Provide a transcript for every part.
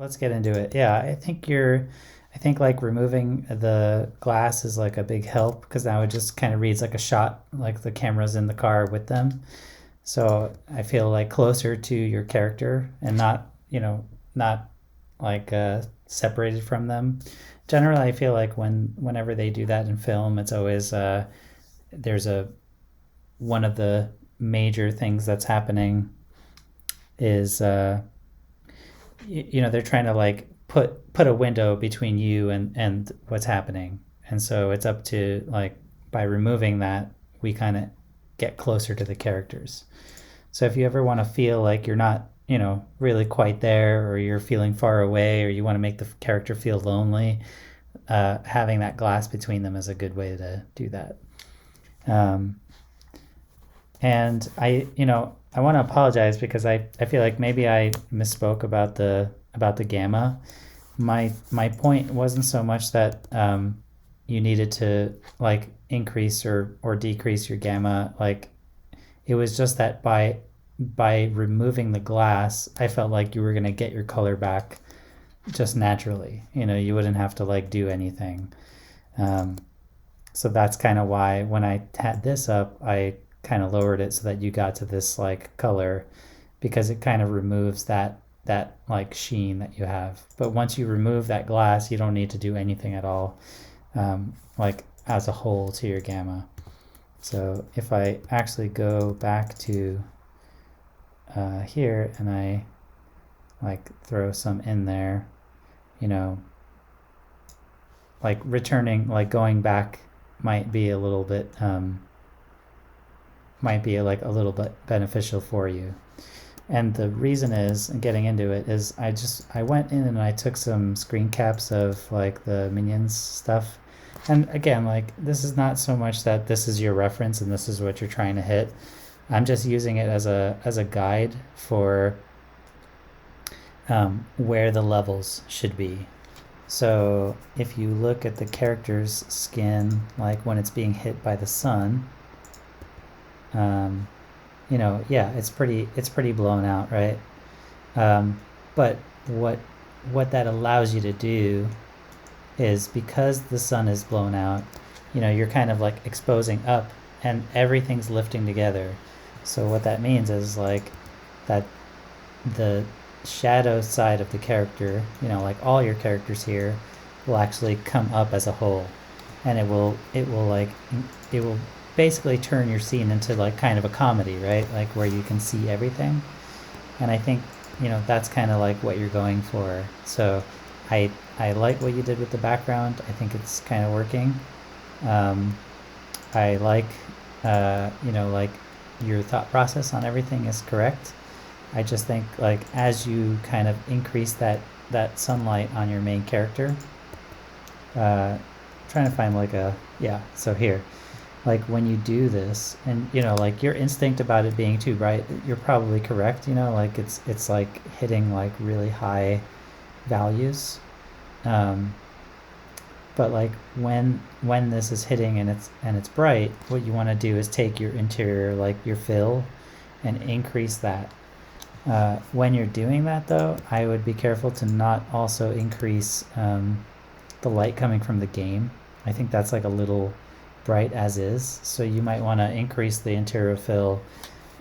let's get into it. Yeah, I think like removing the glass is like a big help because now it just kind of reads like a shot, like the camera's in the car with them. So I feel like closer to your character and not, not like separated from them. Generally, I feel like whenever they do that in film, it's always there's a one of the major things that's happening is they're trying to like put a window between you and what's happening, and so it's up to like by removing that we kind of get closer to the characters. So if you ever want to feel like you're not really quite there, or you're feeling far away, or you want to make the character feel lonely, having that glass between them is a good way to do that. um, and I want to apologize because I feel like maybe I misspoke about the gamma. My point wasn't so much that you needed to like increase or decrease your gamma. Like it was just that by removing the glass, I felt like you were gonna get your color back just naturally. You wouldn't have to like do anything. Um, so that's kind of why when I had this up, I kind of lowered it so that you got to this like color, because it kind of removes that like sheen that you have. But once you remove that glass, you don't need to do anything at all, like as a whole to your gamma. So if I actually go back to here and I like throw some in there, you know, like returning, like going back might be a little bit, might be like a little bit beneficial for you. And the reason is, and getting into it, is I went in and I took some screen caps of like the Minions stuff. And again, like this is not so much that this is your reference and this is what you're trying to hit. I'm just using it as a guide for where the levels should be. So if you look at the character's skin, like when it's being hit by the sun, um, yeah, it's pretty blown out, right? But what that allows you to do is, because the sun is blown out, you're kind of like exposing up, and everything's lifting together. So what that means is like that the shadow side of the character, like all your characters here, will actually come up as a whole, and it will basically turn your scene into like kind of a comedy, right? Like where you can see everything. And I think that's kind of like what you're going for. So I like what you did with the background. I think it's kind of working. um, I like like your thought process on everything is correct. I just think like as you kind of increase that sunlight on your main character, uh, trying to find like a, yeah, so here, like when you do this, and like your instinct about it being too bright, you're probably correct. Like it's like hitting like really high values. um, but like when this is hitting and it's bright, what you want to do is take your interior, like your fill, and increase that. When you're doing that though, I would be careful to not also increase the light coming from the game. I think that's like a little bright as is, so you might want to increase the interior fill,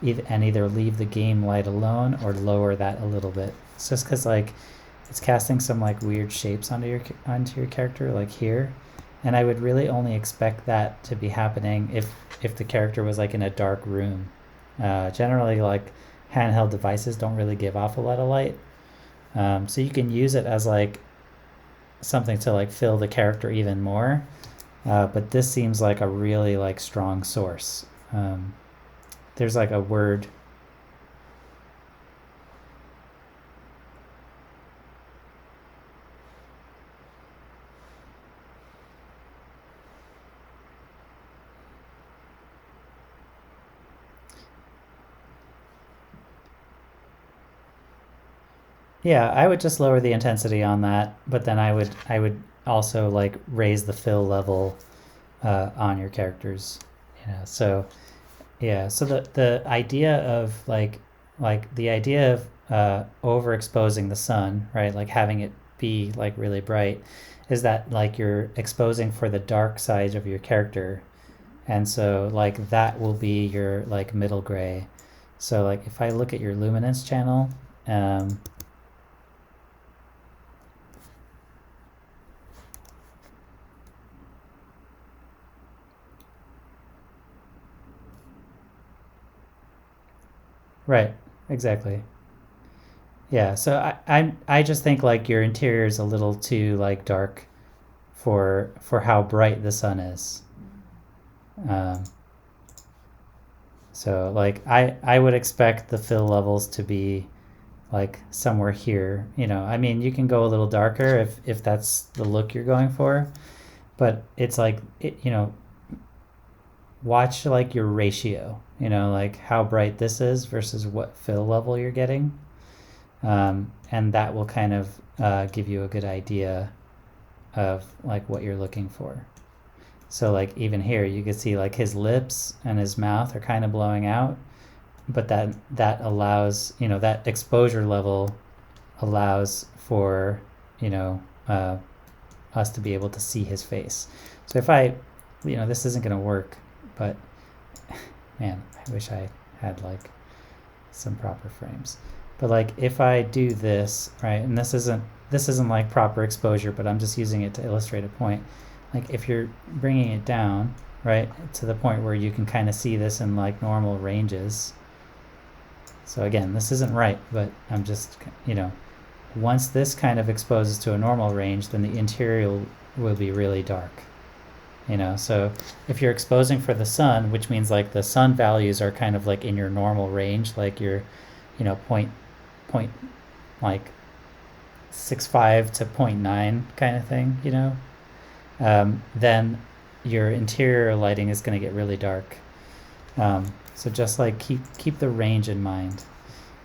and either leave the game light alone or lower that a little bit. It's just because like it's casting some like weird shapes onto your character, like here, and I would really only expect that to be happening if the character was like in a dark room. Generally, like handheld devices don't really give off a lot of light, so you can use it as like something to like fill the character even more. But this seems like a really like strong source. There's like a word. Yeah, I would just lower the intensity on that, but then I would also like raise the fill level on your characters. So yeah, so the idea of like the idea overexposing the sun, right? Like having it be like really bright, is that like you're exposing for the dark side of your character. And so like that will be your like middle gray. So like if I look at your luminance channel, right, exactly. Yeah, so I just think like your interior is a little too like dark for how bright the sun is. Um, so like I would expect the fill levels to be like somewhere here. You know, I mean you can go a little darker if that's the look you're going for, but it's like you know, watch like your ratio. You know, like how bright this is versus what fill level you're getting, and that will kind of give you a good idea of like what you're looking for. So like even here you can see like his lips and his mouth are kind of blowing out, but that allows, you know, that exposure level allows for, you know, us to be able to see his face. So if I, you know, this isn't going to work, but man, I wish I had like some proper frames. But like if I do this, right, and this isn't like proper exposure, but I'm just using it to illustrate a point. Like if you're bringing it down, right, to the point where you can kind of see this in like normal ranges. So again, this isn't right, but I'm just, you know, once this kind of exposes to a normal range, then the interior will be really dark. You know, so if you're exposing for the sun, which means like the sun values are kind of like in your normal range, like your, you know, point like 6.5 to 0.9 kind of thing, you know, then your interior lighting is going to get really dark. So just like keep the range in mind.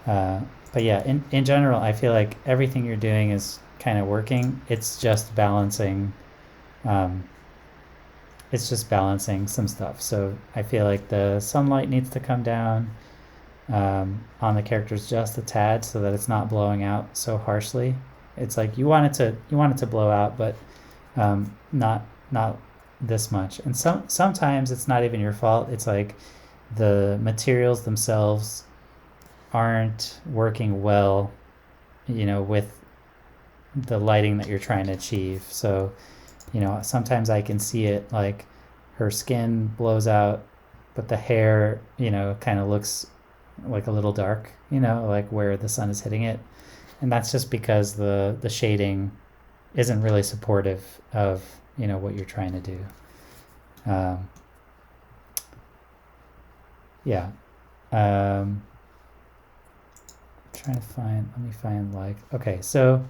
But yeah, in general, I feel like everything you're doing is kind of working. It's just balancing. It's just balancing some stuff. So I feel like the sunlight needs to come down on the characters just a tad, so that it's not blowing out so harshly. It's like you want it to blow out, but not this much. And sometimes it's not even your fault. It's like the materials themselves aren't working well, you know, with the lighting that you're trying to achieve. So, you know, sometimes I can see it like her skin blows out, but the hair, you know, kind of looks like a little dark, you know, like where the sun is hitting it. And that's just because the shading isn't really supportive of, you know, what you're trying to do. Yeah. Trying to find, let me find like, okay, so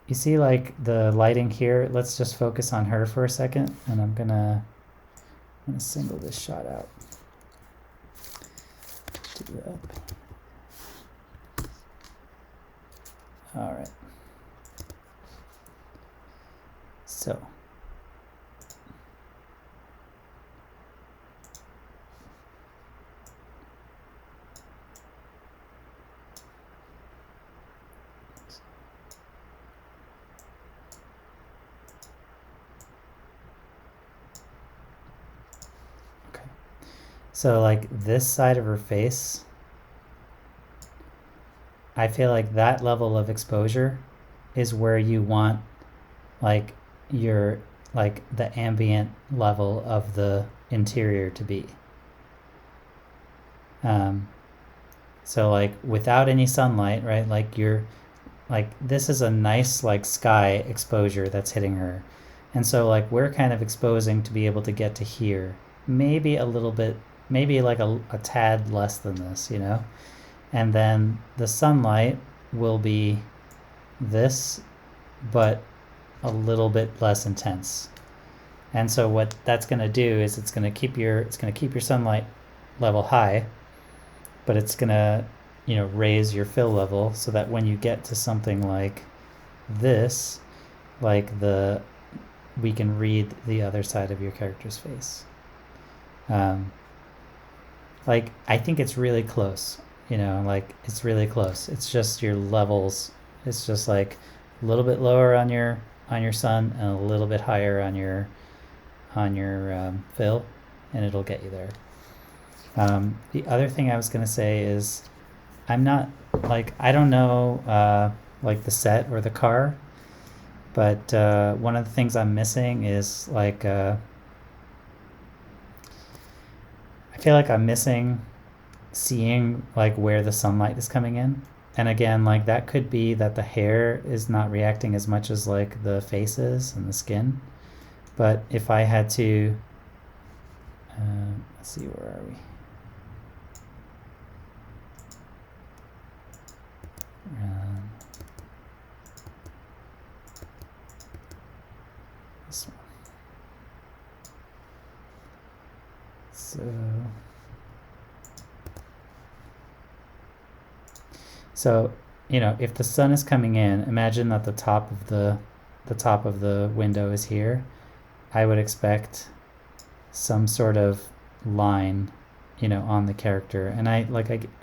you see like the lighting here. Let's just focus on her for a second, and I'm gonna single this shot out. Do that. All right. So So like this side of her face, I feel like that level of exposure is where you want like your like the ambient level of the interior to be. So like without any sunlight, right? Like you're like this is a nice like sky exposure that's hitting her. And so like we're kind of exposing to be able to get to here. Maybe a little bit, maybe like a tad less than this, you know? And then the sunlight will be this, but a little bit less intense. And so what that's going to do is it's going to keep your sunlight level high, but it's going to, you know, raise your fill level so that when you get to something like this, like we can read the other side of your character's face. Like I think it's really close. you know, like it's really close. It's just your levels. It's just like a little bit lower on your sun and a little bit higher on your fill, and it'll get you there. The other thing I was gonna say is I'm not like I don't know like the set or the car, but one of the things I'm missing is like I feel like I'm missing seeing like where the sunlight is coming in. And again, like that could be that the hair is not reacting as much as like the faces and the skin. But if I had to, let's see, where are we? This one. So, you know, if the sun is coming in, imagine that the top of the window is here. I would expect some sort of line, you know, on the character. And I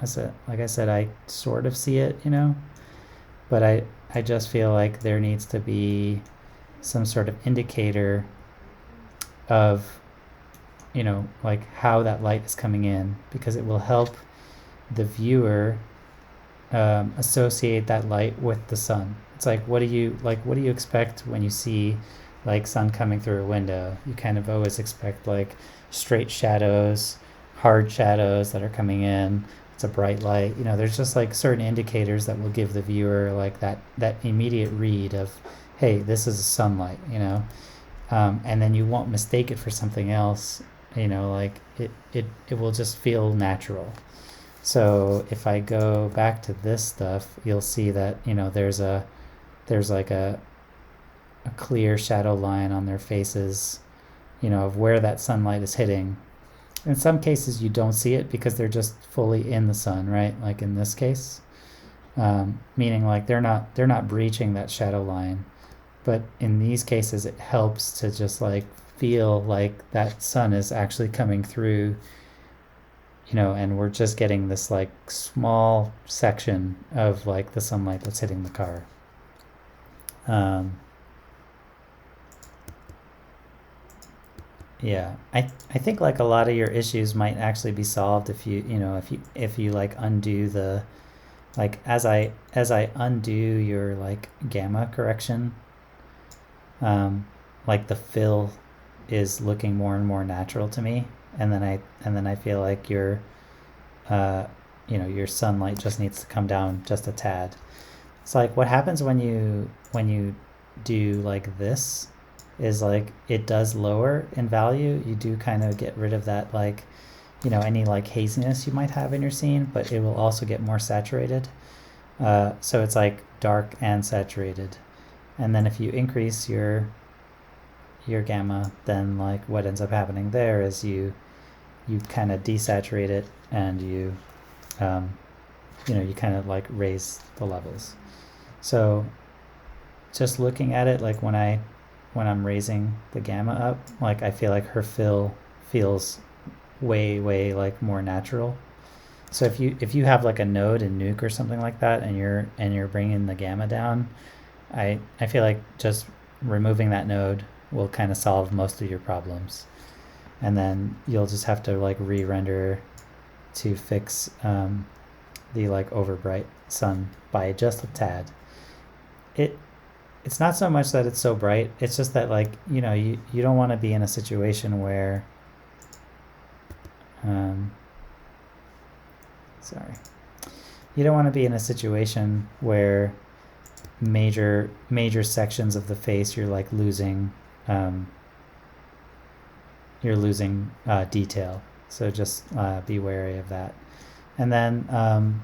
said, I sort of see it, you know, but I just feel like there needs to be some sort of indicator of, you know, like how that light is coming in, because it will help the viewer associate that light with the sun. It's like what do you expect when you see like sun coming through a window? You kind of always expect like straight shadows, hard shadows that are coming in. It's a bright light. You know, there's just like certain indicators that will give the viewer like that immediate read of, hey, this is sunlight, you know. And then you won't mistake it for something else, you know, like it will just feel natural. So if I go back to this stuff, you'll see that, you know, there's like a clear shadow line on their faces, you know, of where that sunlight is hitting. In some cases you don't see it because they're just fully in the sun, right? Like in this case, meaning like they're not breaching that shadow line. But in these cases it helps to just like feel like that sun is actually coming through, you know, and we're just getting this like small section of like the sunlight that's hitting the car. Yeah, I think like a lot of your issues might actually be solved if you like undo the, like as I undo your like gamma correction, like the fill is looking more and more natural to me, and then I feel like your your sunlight just needs to come down just a tad. It's like what happens when you do like this is like it does lower in value. You do kind of get rid of that, like, you know, any like haziness you might have in your scene, but it will also get more saturated. So it's like dark and saturated. And then if you increase your gamma, then like what ends up happening there is you kind of desaturate it, and you kind of like raise the levels. So just looking at it, like when I'm raising the gamma up, like I feel like her fill feels way like more natural. So if you have like a node in Nuke or something like that, and you're bringing the gamma down, I feel like just removing that node will kind of solve most of your problems, and then you'll just have to like re-render to fix the like overbright sun by just a tad. It's not so much that it's so bright, it's just that, like, you know, you don't want to be in a situation where sorry, you don't want to be in a situation where major sections of the face you're like losing detail. So just be wary of that. And then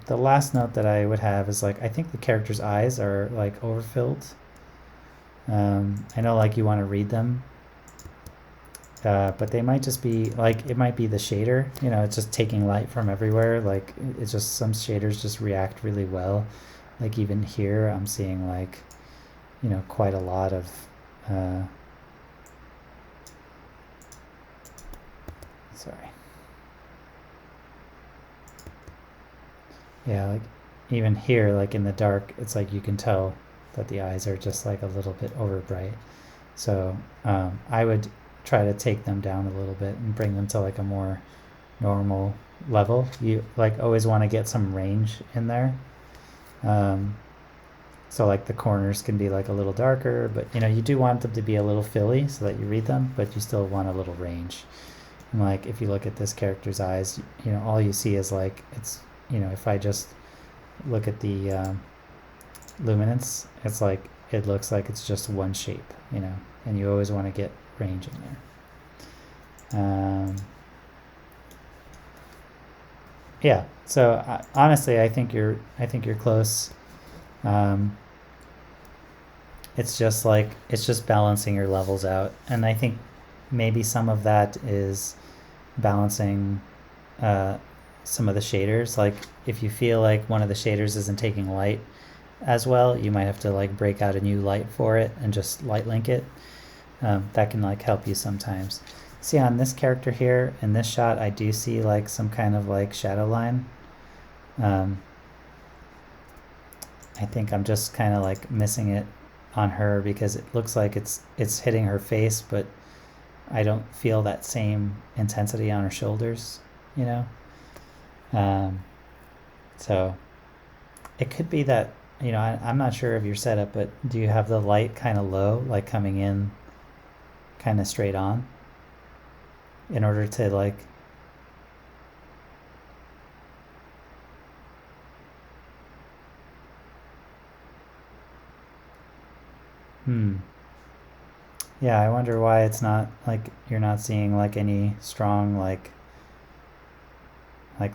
the last note that I would have is like I think the character's eyes are like overfilled. I know like you want to read them, but they might just be like, it might be the shader, you know, it's just taking light from everywhere. Like it's just some shaders just react really well. Like even here I'm seeing like, you know, quite a lot of sorry. Yeah, like even here, like in the dark, it's like you can tell that the eyes are just like a little bit over bright. So I would try to take them down a little bit and bring them to like a more normal level. You like always want to get some range in there. Um, so like the corners can be like a little darker, but you know, you do want them to be a little filly so that you read them, but you still want a little range. And like if you look at this character's eyes, you know, all you see is like it's, you know, if I just look at the luminance, it's like it looks like it's just one shape, you know, and you always want to get range in there. Yeah, so honestly, I think you're close. Um, it's just like it's just balancing your levels out, and I think maybe some of that is balancing uh, some of the shaders. Like if you feel like one of the shaders isn't taking light as well, you might have to like break out a new light for it and just light link it. That can like help you sometimes. See on this character here in this shot, I do see like some kind of like shadow line. I think I'm just kind of like missing it on her because it looks like it's hitting her face, but I don't feel that same intensity on her shoulders, you know. Um, so it could be that, you know, I'm not sure of your setup, but do you have the light kind of low, like coming in kind of straight on in order to like, hmm. Yeah, I wonder why it's not like you're not seeing like any strong like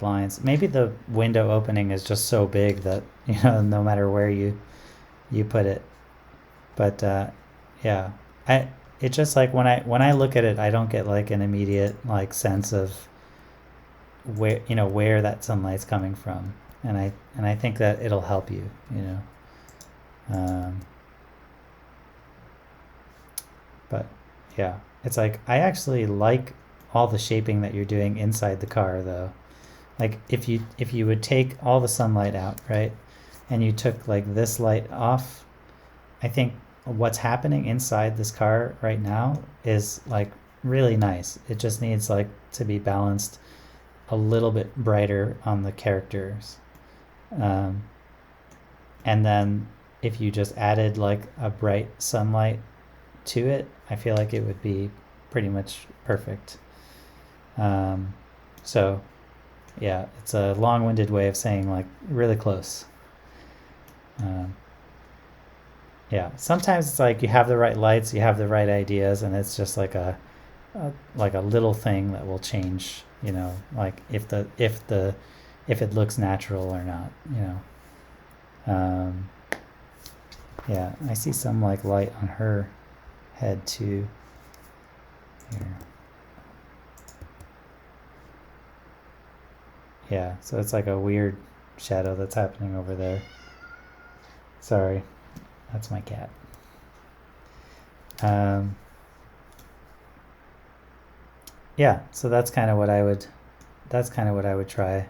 lines. Maybe the window opening is just so big that, you know, no matter where you put it. But yeah, I it's just like when I look at it, I don't get like an immediate like sense of where, you know, where that sunlight's coming from, and I think that it'll help you, you know. Um, but yeah, it's like I actually like all the shaping that you're doing inside the car though. Like if you would take all the sunlight out, right, and you took like this light off, I think what's happening inside this car right now is like really nice. It just needs like to be balanced a little bit brighter on the characters. Um, and then if you just added like a bright sunlight to it, I feel like it would be pretty much perfect. Um, so yeah, it's a long-winded way of saying like really close. Um, yeah, sometimes it's like you have the right lights, you have the right ideas, and it's just like a little thing that will change. You know, like if it looks natural or not. You know. Yeah, I see some like light on her head too. Here. Yeah, so it's like a weird shadow that's happening over there. Sorry, that's my cat. Um, yeah, so that's kind of what I would. That's kind of what I would try.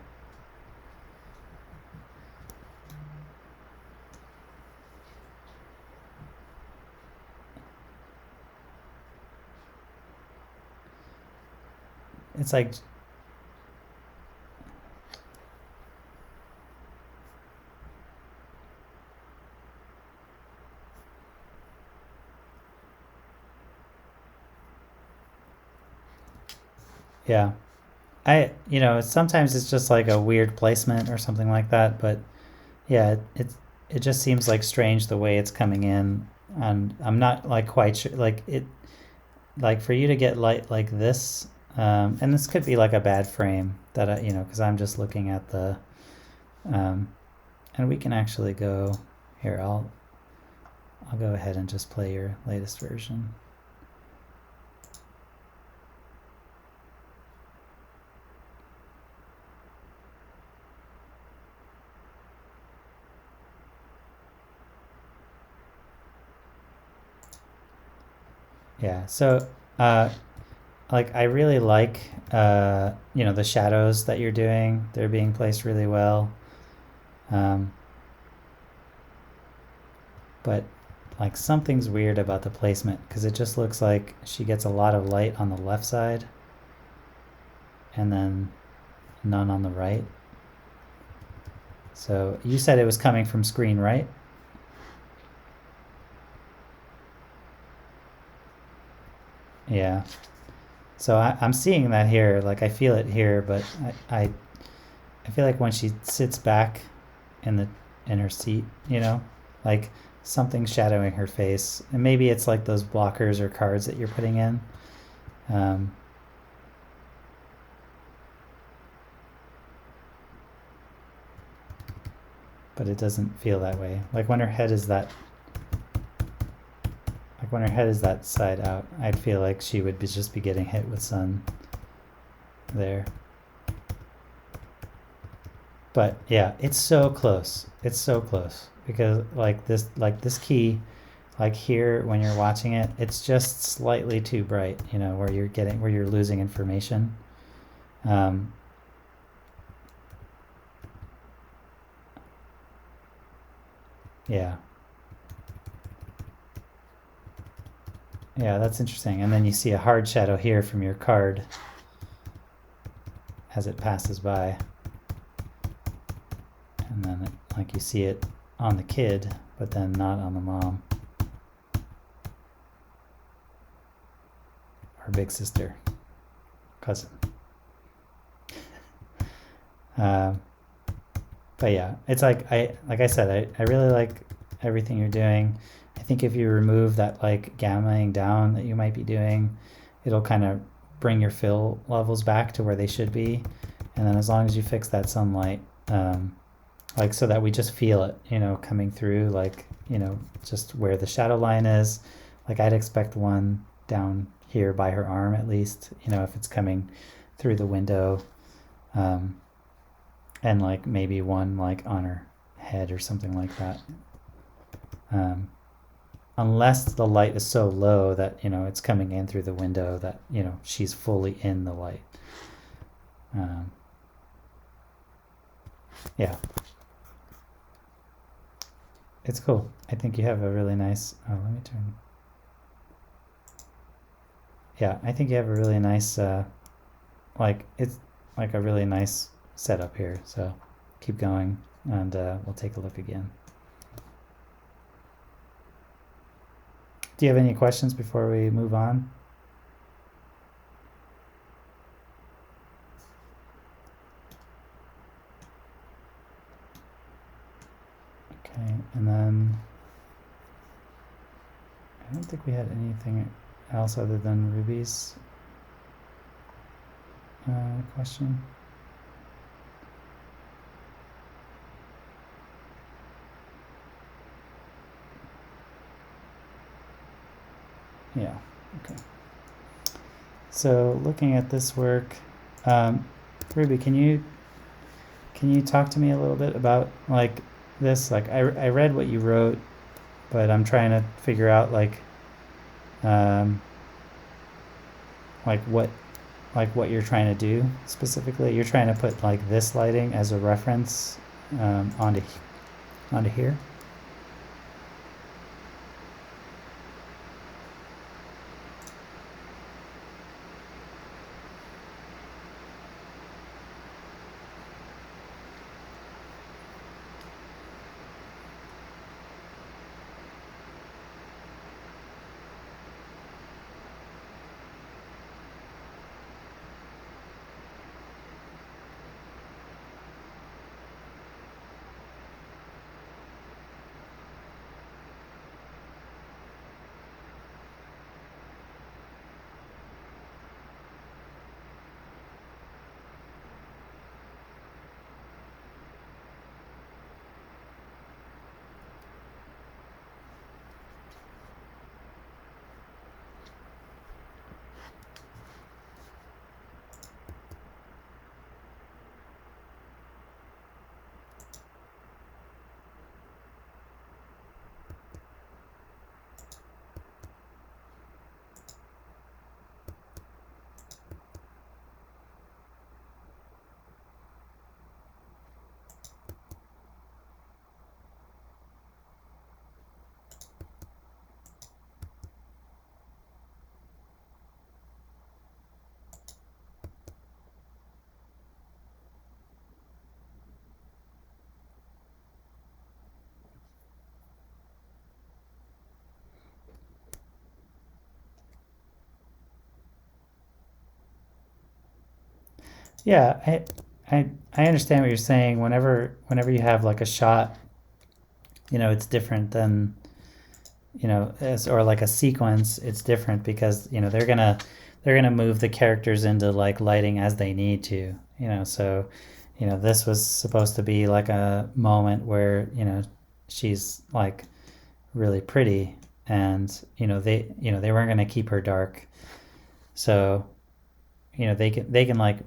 It's like yeah, you know, sometimes it's just like a weird placement or something like that, but yeah, it just seems like strange the way it's coming in, and I'm not like quite sure like it like for you to get light like this, and this could be like a bad frame that I, you know, because I'm just looking at the um, and we can actually go here. I'll go ahead and just play your latest version. Yeah, so like I really like you know, the shadows that you're doing. They're being placed really well. Um, but like something's weird about the placement because it just looks like she gets a lot of light on the left side and then none on the right. So you said it was coming from screen right? Yeah. So I'm seeing that here, like I feel it here, but I feel like when she sits back in the in her seat, like something's shadowing her face, and maybe it's like those blockers or cards that you're putting in. Um, but it doesn't feel that way. Like when her head is that side out, I'd feel like she would just be getting hit with sun there. But yeah, it's so close. It's so close because like this key, like here when you're watching it, it's just slightly too bright, where you're losing information. Um, yeah. Yeah, that's interesting. And then you see a hard shadow here from your card as it passes by. And then like you see it on the kid, but then not on the mom. Or big sister. Cousin. But yeah, it's like I said, I really like everything you're doing. I think if you remove that like gammaing down that you might be doing, it'll kind of bring your fill levels back to where they should be. And then as long as you fix that sunlight, like so that we just feel it, coming through, like, just where the shadow line is. Like I'd expect one down here by her arm at least, if it's coming through the window. And like maybe one like on her head or something like that. Unless the light is so low that it's coming in through the window that she's fully in the light. Yeah, it's cool. I think you have a really nice. Oh, let me turn. Yeah, I think you have a really nice. Like it's like a really nice setup here. So keep going, and we'll take a look again. Do you have any questions before we move on? Okay, and then I don't think we had anything else other than Ruby's question. Yeah, okay. So looking at this work, Ruby, can you talk to me a little bit about like this? Like I read what you wrote, but I'm trying to figure out um, like what you're trying to do specifically. You're trying to put like this lighting as a reference onto here. Yeah, I understand what you're saying. Whenever you have like a shot, it's different than, or like a sequence, it's different because, they're gonna move the characters into like lighting as they need to, so, this was supposed to be like a moment where, she's like really pretty, and, they weren't gonna keep her dark. So, they can like,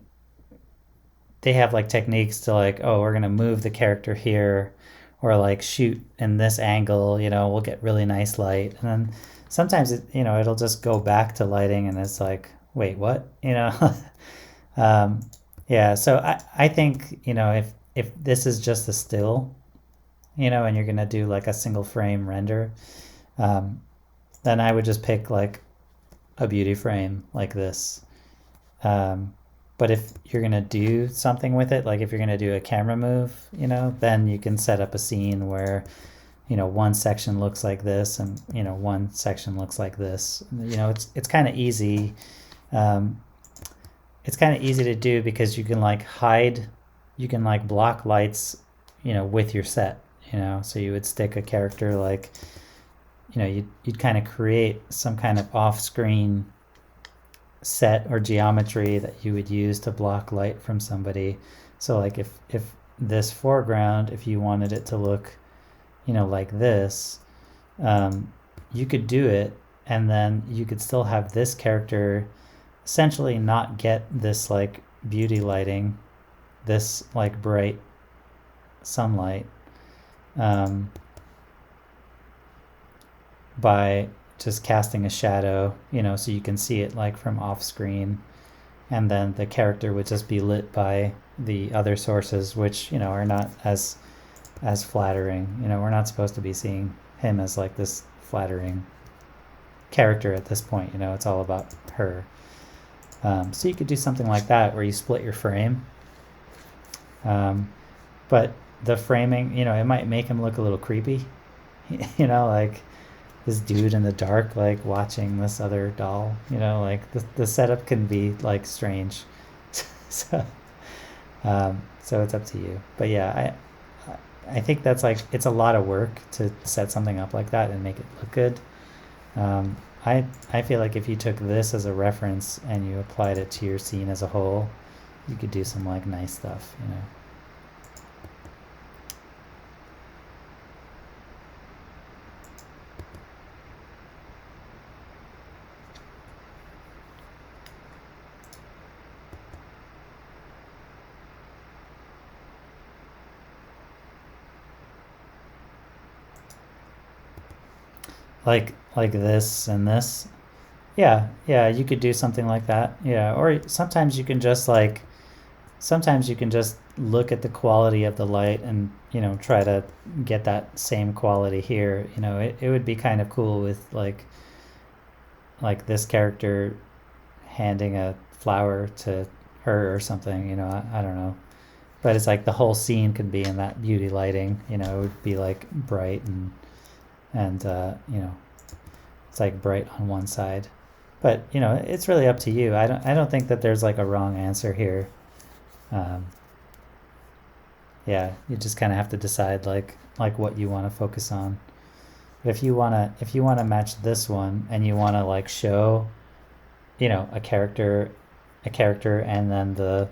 they have like techniques to like, oh, we're gonna move the character here, or like shoot in this angle. We'll get really nice light, and then sometimes it'll just go back to lighting, and it's like, wait, what? um, yeah. So I think if this is just a still, and you're gonna do like a single frame render, um, then I would just pick like a beauty frame like this. Um, but if you're gonna do something with it, like if you're gonna do a camera move, then you can set up a scene where, one section looks like this, and one section looks like this. It's kind of easy. Um, it's kind of easy to do because you can like hide, you can like block lights, with your set. So you would stick a character like, you'd kind of create some kind of off-screen set or geometry that you would use to block light from somebody. So like if this foreground, if you wanted it to look, like this, you could do it, and then you could still have this character essentially not get this like beauty lighting, this like bright sunlight, um, by just casting a shadow, so you can see it like from off screen, and then the character would just be lit by the other sources, which are not as flattering. We're not supposed to be seeing him as like this flattering character at this point. It's all about her. So you could do something like that where you split your frame, but the framing, it might make him look a little creepy. Like this dude in the dark like watching this other doll, like the setup can be like strange. so so it's up to you, but yeah, I think that's like, it's a lot of work to set something up like that and make it look good. I feel like if you took this as a reference and you applied it to your scene as a whole, you could do some like nice stuff. Like this and this. Yeah, you could do something like that. Yeah, or sometimes you can just look at the quality of the light and, try to get that same quality here. It would be kind of cool with like this character handing a flower to her or something, I don't know. But it's like the whole scene could be in that beauty lighting, it would be like bright, and it's like bright on one side. But it's really up to you. I don't think that there's like a wrong answer here. Um, yeah, you just kind of have to decide like what you want to focus on. But if you wanna match this one, and you wanna like show, a character, and then the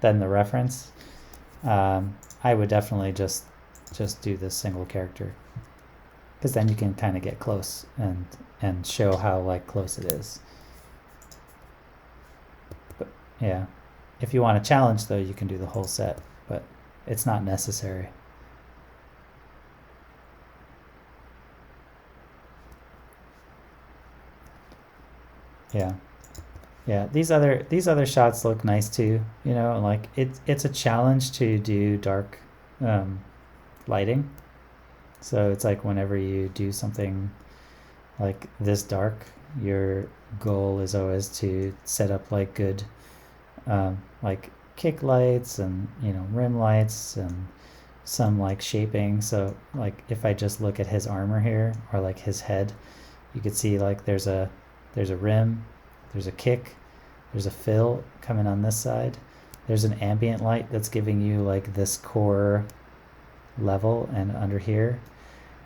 reference, I would definitely just do this single character, because then you can kind of get close and show how like close it is. But yeah, if you want a challenge though, you can do the whole set, but it's not necessary. Yeah, yeah. These other shots look nice too. Like it's a challenge to do dark, um, lighting. So it's like whenever you do something like this dark, your goal is always to set up like good, like kick lights, and rim lights, and some like shaping. So like if I just look at his armor here, or like his head, you could see like there's a rim, there's a kick, There's a fill coming on this side. There's an ambient light that's giving you like this core level and under here.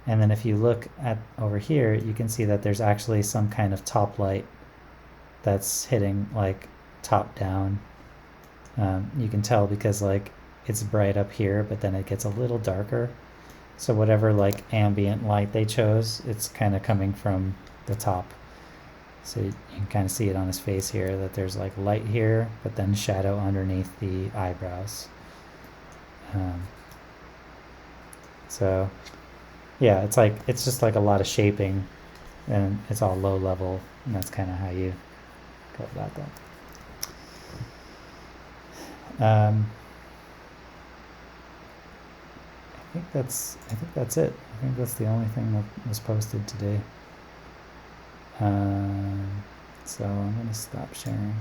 And then if you look at over here, you can see that there's actually some kind of top light that's hitting like top down. You can tell because like it's bright up here, but then it gets a little darker. So whatever like ambient light they chose, it's kind of coming from the top. So you can kind of see it on his face here that there's like light here, but then shadow underneath the eyebrows. So yeah, it's just like a lot of shaping, and it's all low level, and that's kind of how you go about that. I think that's it. I think that's the only thing that was posted today. So I'm gonna stop sharing.